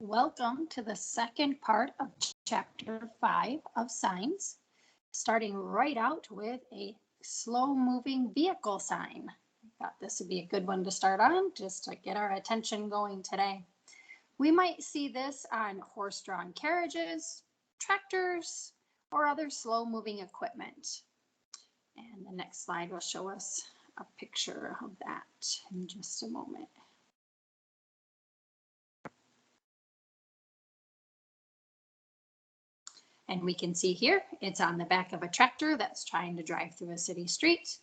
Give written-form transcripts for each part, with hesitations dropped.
Welcome to the second part of Chapter 5 of Signs, starting right out with a slow-moving vehicle sign. I thought this would be a good one to start on, just to get our attention going today. We might see this on horse-drawn carriages, tractors, or other slow-moving equipment. And the next slide will show us a picture of that in just a moment. And we can see here, it's on the back of a tractor that's trying to drive through a city street.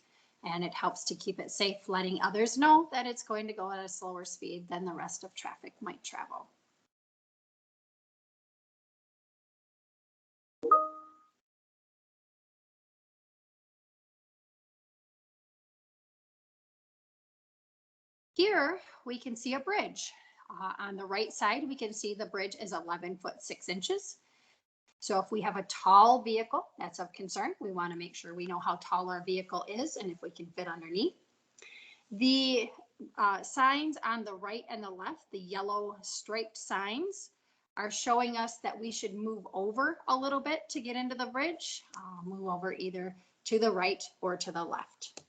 And it helps to keep it safe, letting others know that it's going to go at a slower speed than the rest of traffic might travel. Here we can see a bridge. On the right side, we can see the bridge is 11 foot 6 inches. So if we have a tall vehicle, that's of concern. We want to make sure we know how tall our vehicle is and if we can fit underneath. The signs on the right and the left, the yellow striped signs, are showing us that we should move over a little bit to get into the bridge. Move over either to the right or to the left.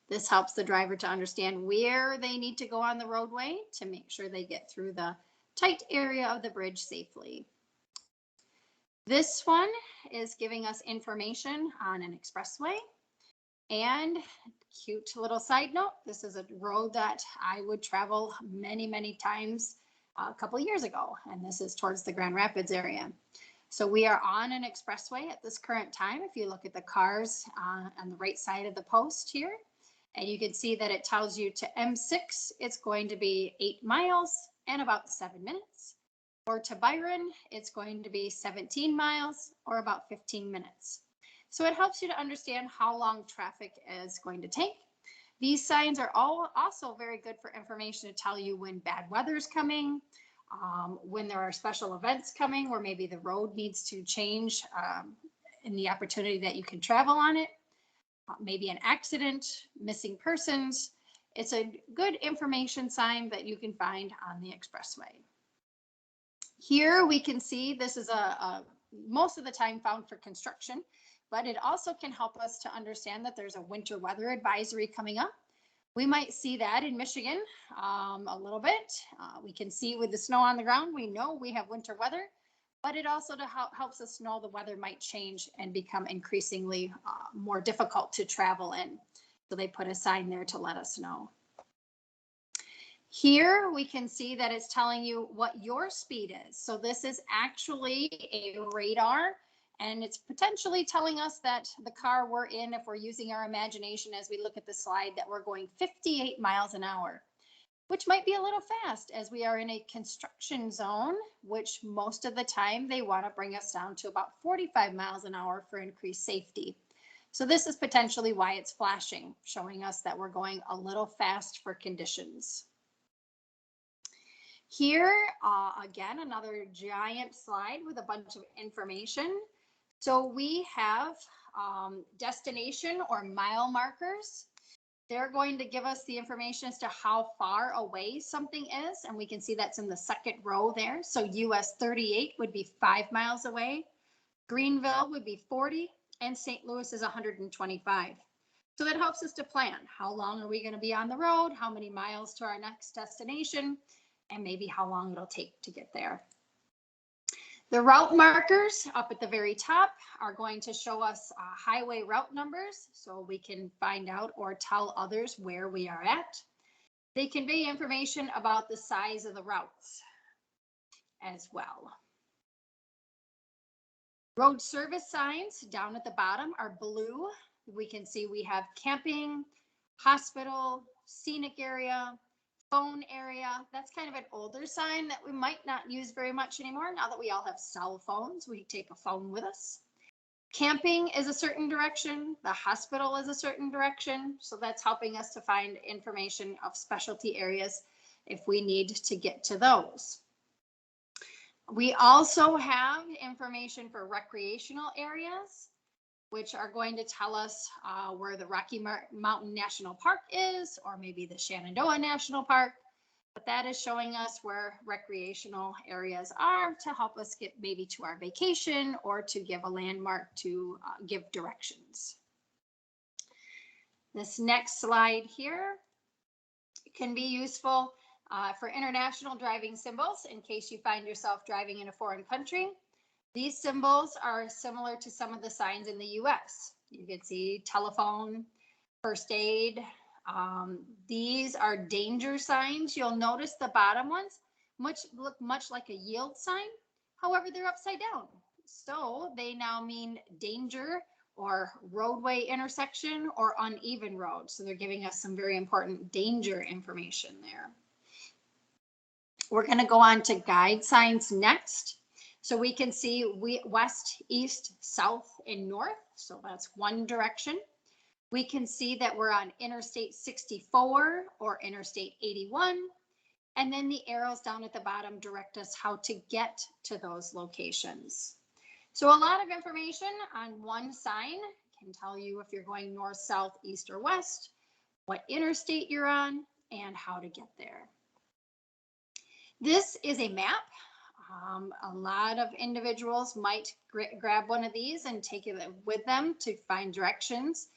This helps the driver to understand where they need to go on the roadway to make sure they get through the tight area of the bridge safely. This one is giving us information on an expressway. And cute little side note, this is a road that I would travel many times a couple years ago, and this is towards the Grand Rapids area. So we are on an expressway at this current time. If you look at the cars on the right side of the post here, and you can see that it tells you to M6, it's going to be 8 miles and about 7 minutes. Or to Byron, it's going to be 17 miles or about 15 minutes. So it helps you to understand how long traffic is going to take. These signs are also very good for information to tell you when bad weather is coming, when there are special events coming where maybe the road needs to change in the opportunity that you can travel on it, maybe an accident, missing persons. It's a good information sign that you can find on the expressway. Here we can see this is most of the time found for construction, but it also can help us to understand that there's a winter weather advisory coming up. We might see that in Michigan a little bit. We can see with the snow on the ground, we know we have winter weather, but it also helps us know the weather might change and become increasingly more difficult to travel in. So they put a sign there to let us know. Here we can see that it's telling you what your speed is. So this is actually a radar, and it's potentially telling us that the car we're in, if we're using our imagination as we look at the slide, that we're going 58 miles an hour, which might be a little fast as we are in a construction zone, which most of the time they want to bring us down to about 45 miles an hour for increased safety. So this is potentially why it's flashing, showing us that we're going a little fast for conditions. Here, again, another giant slide with a bunch of information. So we have destination or mile markers. They're going to give us the information as to how far away something is. And we can see that's in the second row there. So US 38 would be 5 miles away. Greenville would be 40 and St. Louis is 125. So that helps us to plan. How long are we going to be on the road? How many miles to our next destination? And maybe how long it'll take to get there. The route markers up at the very top are going to show us highway route numbers so we can find out or tell others where we are at. They convey information about the size of the routes as well. Road service signs down at the bottom are blue. We can see we have camping, hospital, scenic area, phone area. That's kind of an older sign that we might not use very much anymore. Now that we all have cell phones, we take a phone with us. Camping is a certain direction. The hospital is a certain direction. So that's helping us to find information of specialty areas if we need to get to those. We also have information for recreational areas, which are going to tell us where the Rocky Mountain National Park is, or maybe the Shenandoah National Park. But that is showing us where recreational areas are to help us get maybe to our vacation or to give a landmark to give directions. This next slide here can be useful for international driving symbols in case you find yourself driving in a foreign country. These symbols are similar to some of the signs in the US. You can see telephone, first aid. These are danger signs. You'll notice the bottom ones look much like a yield sign. However, they're upside down. So they now mean danger or roadway intersection or uneven road. So they're giving us some very important danger information there. We're going to go on to guide signs next. So we can see west, east, south, and north. So that's one direction. We can see that we're on Interstate 64 or Interstate 81. And then the arrows down at the bottom direct us how to get to those locations. So a lot of information on one sign can tell you if you're going north, south, east, or west, what interstate you're on, and how to get there. This is a map. A lot of individuals might grab one of these and take it with them to find directions.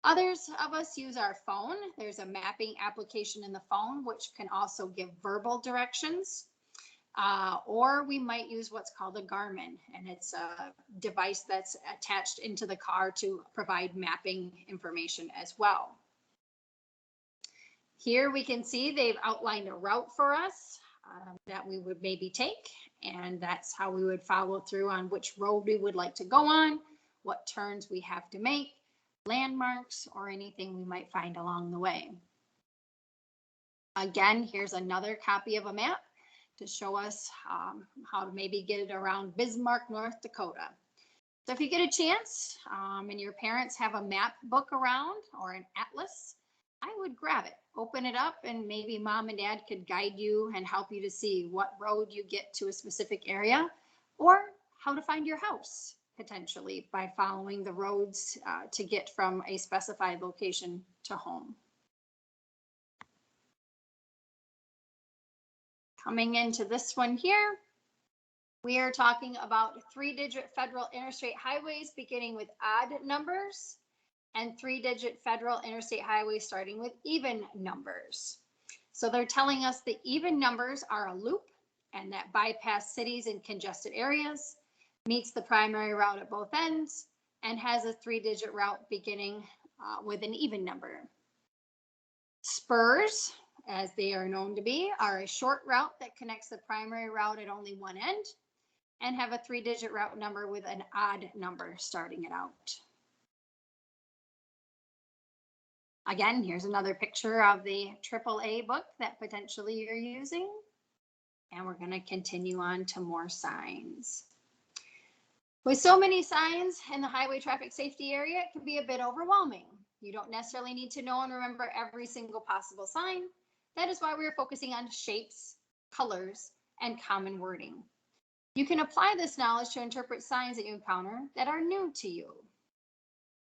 Others of us use our phone. There's a mapping application in the phone, which can also give verbal directions. Or we might use what's called a Garmin, and it's a device that's attached into the car to provide mapping information as well. Here we can see they've outlined a route for us that we would maybe take, and that's how we would follow through on which road we would like to go on, what turns we have to make, landmarks, or anything we might find along the way. Again, here's another copy of a map to show us how to maybe get around Bismarck, North Dakota. So if you get a chance and your parents have a map book around or an atlas, I would grab it, open it up, and maybe mom and dad could guide you and help you to see what road you get to a specific area or how to find your house potentially by following the roads to get from a specified location to home. Coming into this one here, we are talking about 3-digit federal interstate highways beginning with odd numbers and 3-digit federal interstate highways starting with even numbers. So they're telling us the even numbers are a loop and that bypass cities and congested areas, meets the primary route at both ends, and has a 3-digit route beginning with an even number. Spurs, as they are known to be, are a short route that connects the primary route at only one end and have a 3-digit route number with an odd number starting it out. Again, here's another picture of the AAA book that potentially you're using. And we're going to continue on to more signs. With so many signs in the highway traffic safety area, it can be a bit overwhelming. You don't necessarily need to know and remember every single possible sign. That is why we're focusing on shapes, colors, and common wording. You can apply this knowledge to interpret signs that you encounter that are new to you.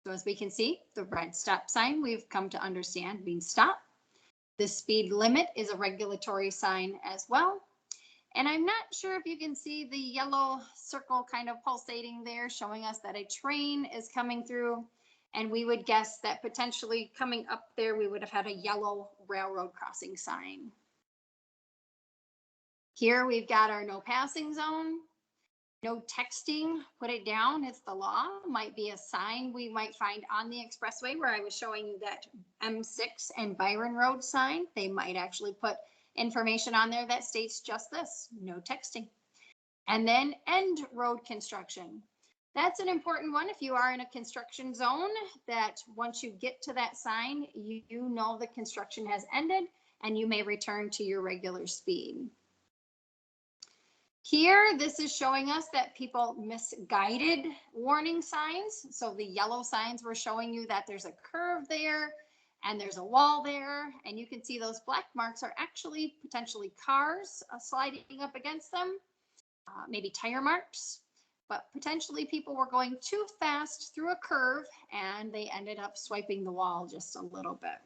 So as we can see, the red stop sign we've come to understand means stop. The speed limit is a regulatory sign as well. And I'm not sure if you can see the yellow circle kind of pulsating there, showing us that a train is coming through. And we would guess that potentially coming up there, we would have had a yellow railroad crossing sign. Here we've got our no passing zone. No texting, put it down, it's the law. Might be a sign we might find on the expressway where I was showing you that M6 and Byron Road sign. They might actually put information on there that states just this, no texting. And then end road construction. That's an important one if you are in a construction zone, that once you get to that sign, you know the construction has ended and you may return to your regular speed. Here, this is showing us that people misguided warning signs. So the yellow signs were showing you that there's a curve there and there's a wall there. And you can see those black marks are actually potentially cars sliding up against them, maybe tire marks, but potentially people were going too fast through a curve and they ended up swiping the wall just a little bit.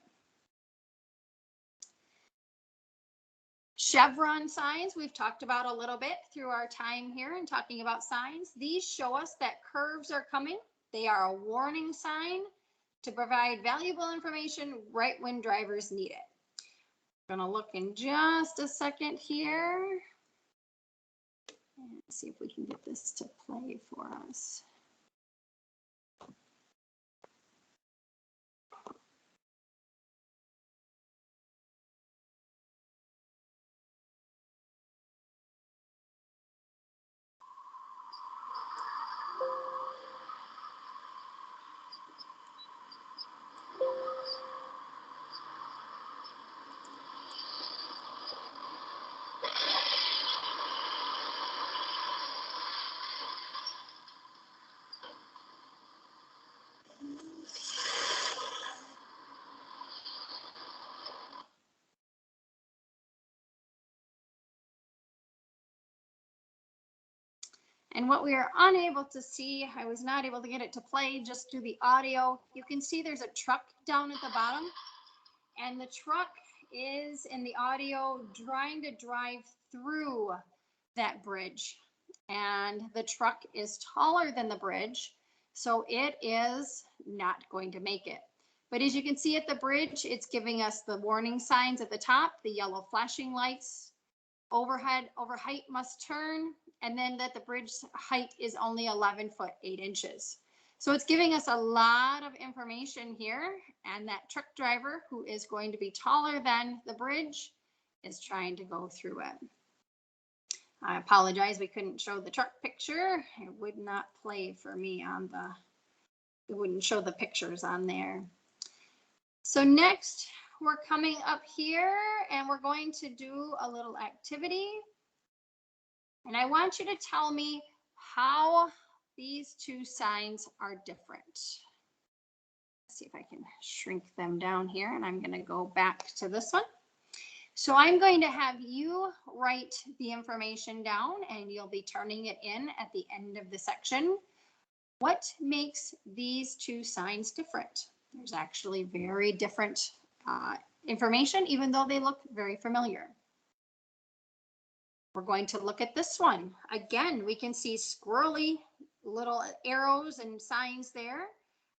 chevron signs we've talked about a little bit through our time here and talking about signs. These show us that curves are coming. They are a warning sign to provide valuable information right when drivers need it. I'm going to look in just a second here and see if we can get this to play for us. And what we are unable to see, I was not able to get it to play just through the audio. You can see there's a truck down at the bottom, and the truck is in the audio trying to drive through that bridge. And the truck is taller than the bridge, so it is not going to make it. But as you can see at the bridge, it's giving us the warning signs at the top, the yellow flashing lights, overhead, over height must turn, and then that the bridge height is only 11 foot 8 inches. So it's giving us a lot of information here, and that truck driver, who is going to be taller than the bridge, is trying to go through it. I apologize, we couldn't show the truck picture. It would not play for me on it wouldn't show the pictures on there. So next, we're coming up here and we're going to do a little activity. And I want you to tell me how these two signs are different. Let's see if I can shrink them down here, and I'm going to go back to this one. So I'm going to have you write the information down, and you'll be turning it in at the end of the section. What makes these two signs different? There's actually very different information, even though they look very familiar. We're going to look at this one. Again, we can see squirrely little arrows and signs there.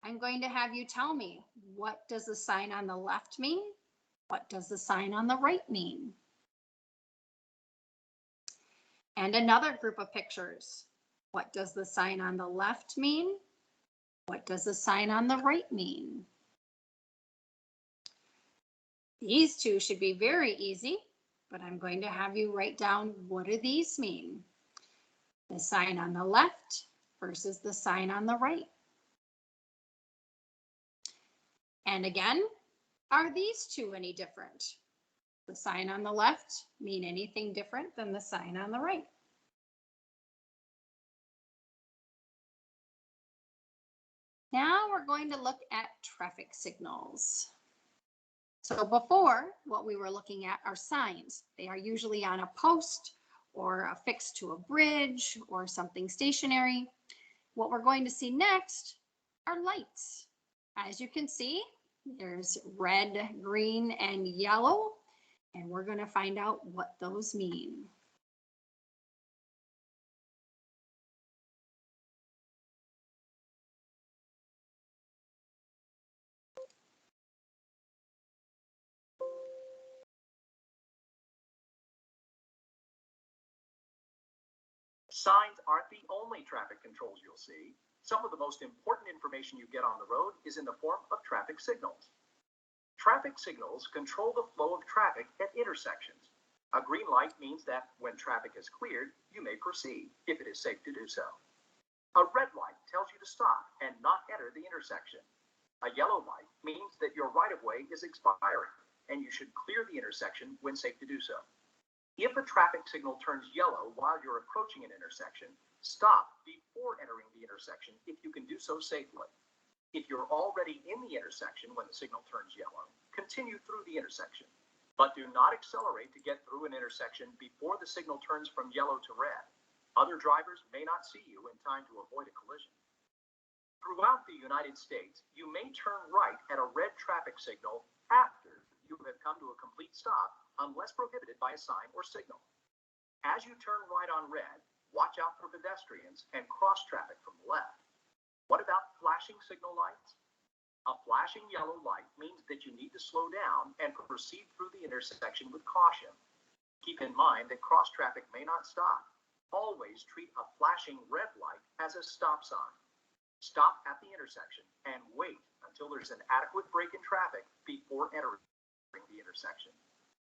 I'm going to have you tell me, what does the sign on the left mean? What does the sign on the right mean? And another group of pictures. What does the sign on the left mean? What does the sign on the right mean? These two should be very easy, but I'm going to have you write down, what do these mean? The sign on the left versus the sign on the right. And again, are these two any different? The sign on the left mean anything different than the sign on the right? Now we're going to look at traffic signals. So before, what we were looking at are signs. They are usually on a post or affixed to a bridge or something stationary. What we're going to see next are lights. As you can see, there's red, green, and yellow, and we're going to find out what those mean. Signs aren't the only traffic controls you'll see. Some of the most important information you get on the road is in the form of traffic signals. Traffic signals control the flow of traffic at intersections. A green light means that when traffic is cleared, you may proceed, if it is safe to do so. A red light tells you to stop and not enter the intersection. A yellow light means that your right-of-way is expiring, and you should clear the intersection when safe to do so. If a traffic signal turns yellow while you're approaching an intersection, stop before entering the intersection if you can do so safely. If you're already in the intersection when the signal turns yellow, continue through the intersection, but do not accelerate to get through an intersection before the signal turns from yellow to red. Other drivers may not see you in time to avoid a collision. Throughout the United States, you may turn right at a red traffic signal after you have come to a complete stop unless prohibited by a sign or signal. As you turn right on red, watch out for pedestrians and cross traffic from the left. What about flashing signal lights? A flashing yellow light means that you need to slow down and proceed through the intersection with caution. Keep in mind that cross traffic may not stop. Always treat a flashing red light as a stop sign. Stop at the intersection and wait until there's an adequate break in traffic before entering the intersection.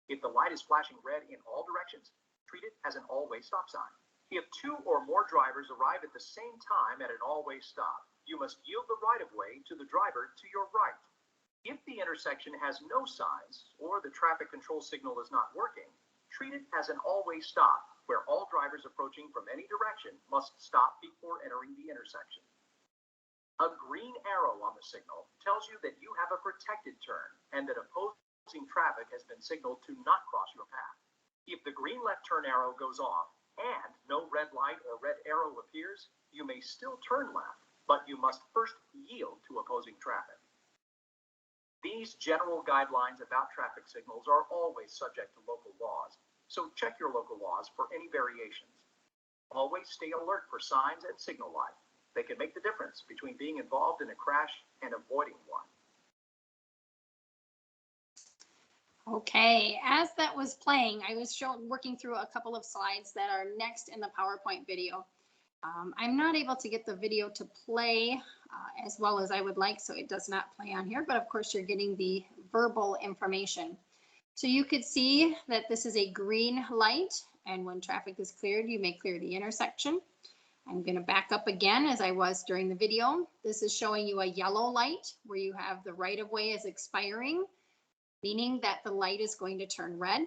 If the light is flashing red in all directions, treat it as an all-way stop sign. If two or more drivers arrive at the same time at an all-way stop, you must yield the right-of-way to the driver to your right. If the intersection has no signs or the traffic control signal is not working, treat it as an all-way stop where all drivers approaching from any direction must stop before entering the intersection. A green arrow on the signal tells you that you have a protected turn and that opposing traffic has been signaled to not cross your path. If the green left turn arrow goes off and no red light or red arrow appears, you may still turn left, but you must first yield to opposing traffic. These general guidelines about traffic signals are always subject to local laws, so check your local laws for any variations. Always stay alert for signs and signal light. They can make the difference between being involved in a crash and avoiding one. Okay, as that was playing, I was working through a couple of slides that are next in the PowerPoint video. I'm not able to get the video to play as well as I would like, so it does not play on here, but of course you're getting the verbal information. So you could see that this is a green light, and when traffic is cleared, you may clear the intersection. I'm going to back up again as I was during the video. This is showing you a yellow light where you have the right-of-way is expiring, meaning that the light is going to turn red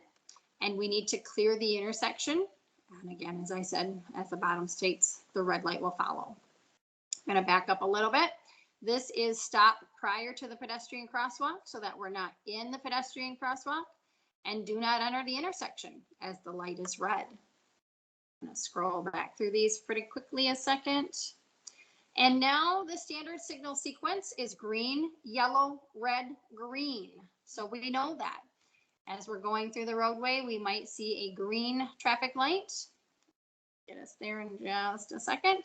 and we need to clear the intersection. And again, as I said, as the bottom states, the red light will follow. I'm going to back up a little bit. This is stop prior to the pedestrian crosswalk so that we're not in the pedestrian crosswalk, and do not enter the intersection as the light is red. I'm going to scroll back through these pretty quickly a second. And now the standard signal sequence is green, yellow, red, green. So we know that. As we're going through the roadway, we might see a green traffic light. Get us there in just a second.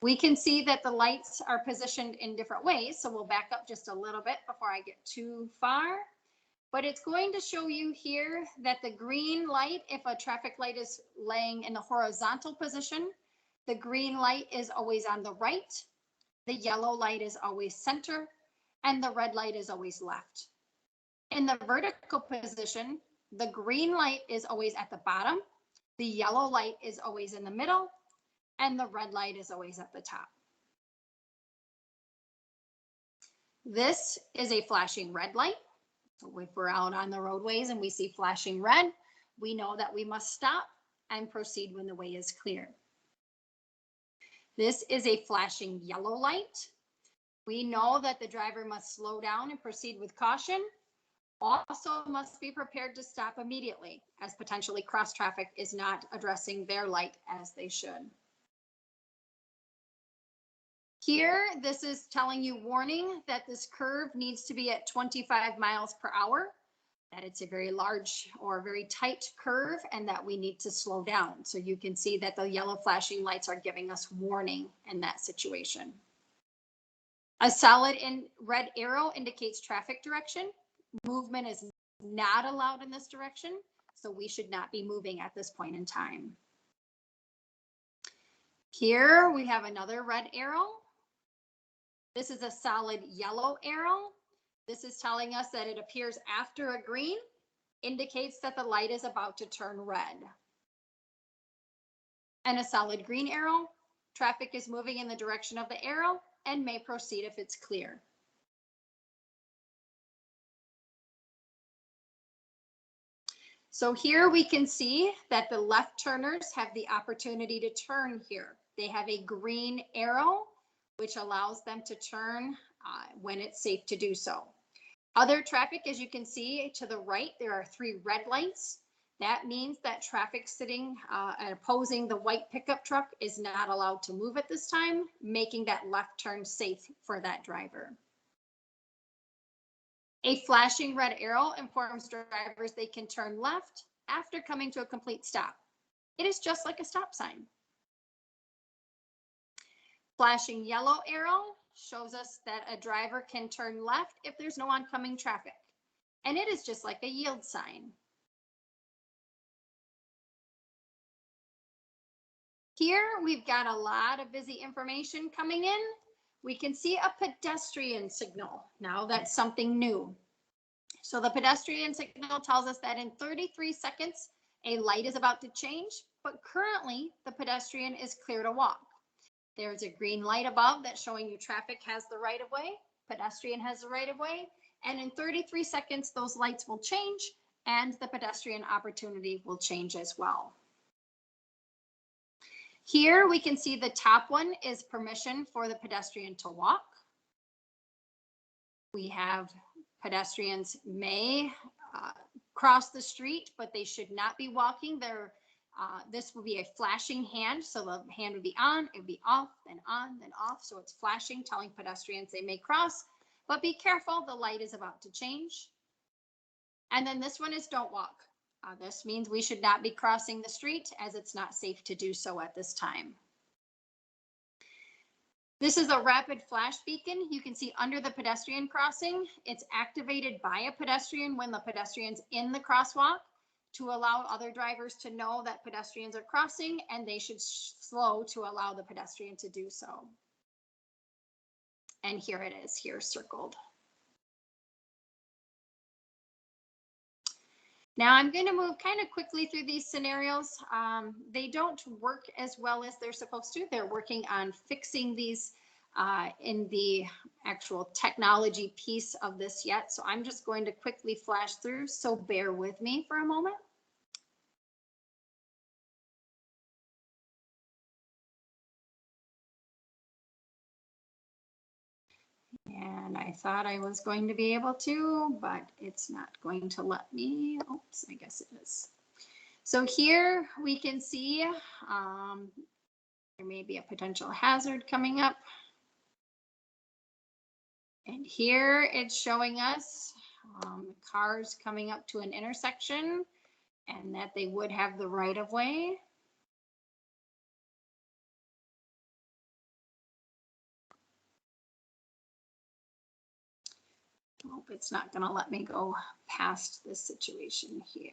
We can see that the lights are positioned in different ways. So we'll back up just a little bit before I get too far. But it's going to show you here that the green light, if a traffic light is laying in the horizontal position, the green light is always on the right, the yellow light is always center, and the red light is always left. In the vertical position, the green light is always at the bottom, the yellow light is always in the middle, and the red light is always at the top. This is a flashing red light. So if we're out on the roadways and we see flashing red, we know that we must stop and proceed when the way is clear. This is a flashing yellow light. We know that the driver must slow down and proceed with caution. Also must be prepared to stop immediately, as potentially cross traffic is not addressing their light as they should. Here, this is telling you warning that this curve needs to be at 25 miles per hour, that it's a very large or very tight curve, and that we need to slow down. So you can see that the yellow flashing lights are giving us warning in that situation. A solid red arrow indicates traffic direction. Movement is not allowed in this direction, so we should not be moving at this point in time. Here we have another red arrow. This is a solid yellow arrow. This is telling us that it appears after a green, indicates that the light is about to turn red. And a solid green arrow, traffic is moving in the direction of the arrow and may proceed if it's clear. So here we can see that the left turners have the opportunity to turn here. They have a green arrow, which allows them to turn when it's safe to do so. Other traffic, as you can see to the right, there are 3 red lights. That means that traffic sitting and opposing the white pickup truck is not allowed to move at this time, making that left turn safe for that driver. A flashing red arrow informs drivers they can turn left after coming to a complete stop. It is just like a stop sign. Flashing yellow arrow shows us that a driver can turn left if there's no oncoming traffic. And it is just like a yield sign. Here we've got a lot of busy information coming in. We can see a pedestrian signal. Now that's something new. So the pedestrian signal tells us that in 33 seconds, a light is about to change, but currently the pedestrian is clear to walk. There's a green light above that's showing you traffic has the right of way, pedestrian has the right of way, and in 33 seconds, those lights will change and the pedestrian opportunity will change as well. Here we can see the top one is permission for the pedestrian to walk. We have pedestrians may cross the street, but they should not be walking. This will be a flashing hand. So the hand would be on, it would be off, then on, then off. So it's flashing, telling pedestrians they may cross, but be careful, the light is about to change. And then this one is don't walk. This means we should not be crossing the street as it's not safe to do so at this time. This is a rapid flash beacon. You can see under the pedestrian crossing, it's activated by a pedestrian when the pedestrian's in the crosswalk to allow other drivers to know that pedestrians are crossing and they should slow to allow the pedestrian to do so. And here it is, here circled. Now I'm going to move kind of quickly through these scenarios. They don't work as well as they're supposed to. They're working on fixing these in the actual technology piece of this yet. So I'm just going to quickly flash through. So bear with me for a moment. And I thought I was going to be able to, but it's not going to let me. Oops, I guess it is. So here we can see there may be a potential hazard coming up. And here it's showing us cars coming up to an intersection and that they would have the right of way. Hope it's not going to let me go past this situation here.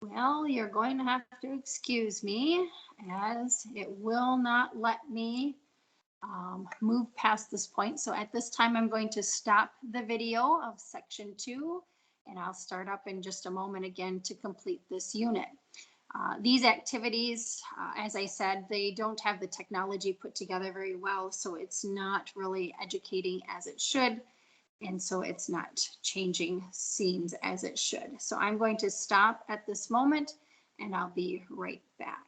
Well, you're going to have to excuse me as it will not let me move past this point. So at this time, I'm going to stop the video of section 2 and I'll start up in just a moment again to complete this unit. These activities, as I said, they don't have the technology put together very well, so it's not really educating as it should. And so it's not changing scenes as it should. So I'm going to stop at this moment and I'll be right back.